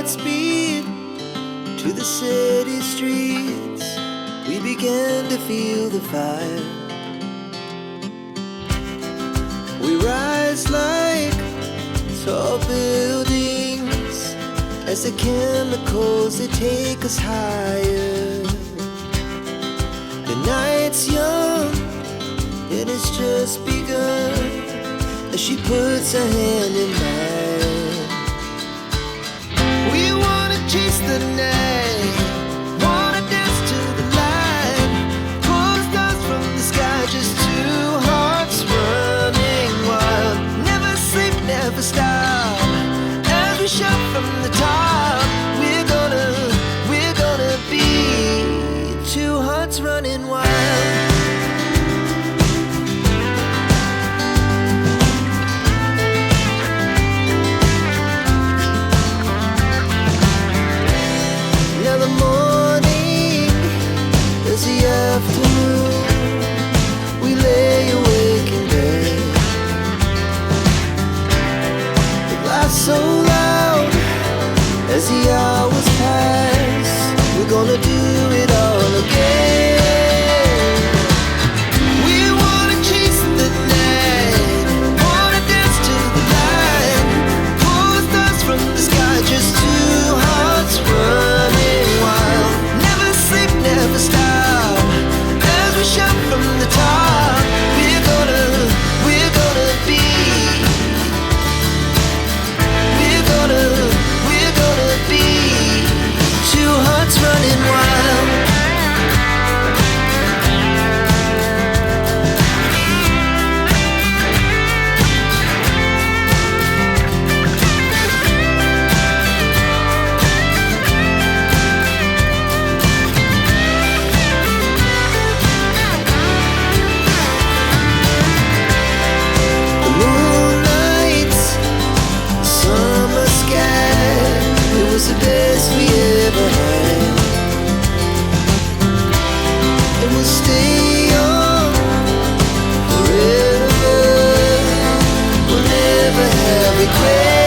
hearts beat to the city streets. We began to feel the fire. We rise like tall buildings as the chemicals, they take us higher. The night's young and it's just begun as she puts her hand in mine. We wanna chase the night, wanna dance to the light, pull stars from the sky, just two hearts running wild. Never sleep, never stop, as we shout from the top. We're gonna be two hearts running wild. So loud as the hours pass, we're gonna do it all again. We wanna chase the night, wanna dance to the light, pull the stars from the sky, just two hearts running wild. Never sleep, never stop, as we shout from the top. We're gonna be two hearts running wild. The moonlight, summer sky, it was the best we ever had. And we'll stay young forever. We'll never have regrets.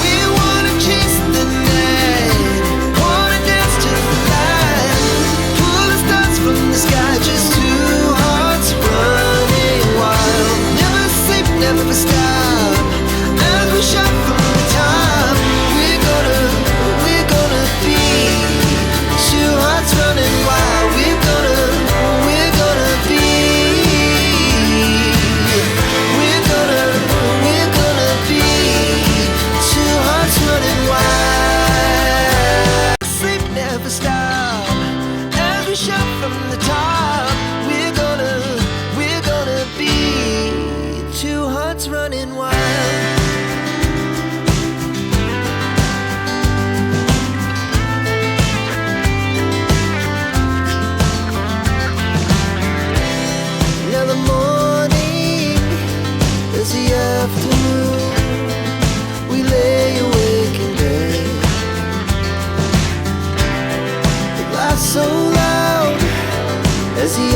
We wanna chase the night, wanna dance to the light, pull the stars from the sky, just two hearts running wild. Never sleep, never stop, as we shout from the top. We're gonna be two hearts running wild. We're gonna be two hearts running wild. Sleep, never stop, as we shout from the top. We're gonna be two hearts running wild. Now the morning is the afternoon. We lay awake in bed. The laughs so loud as the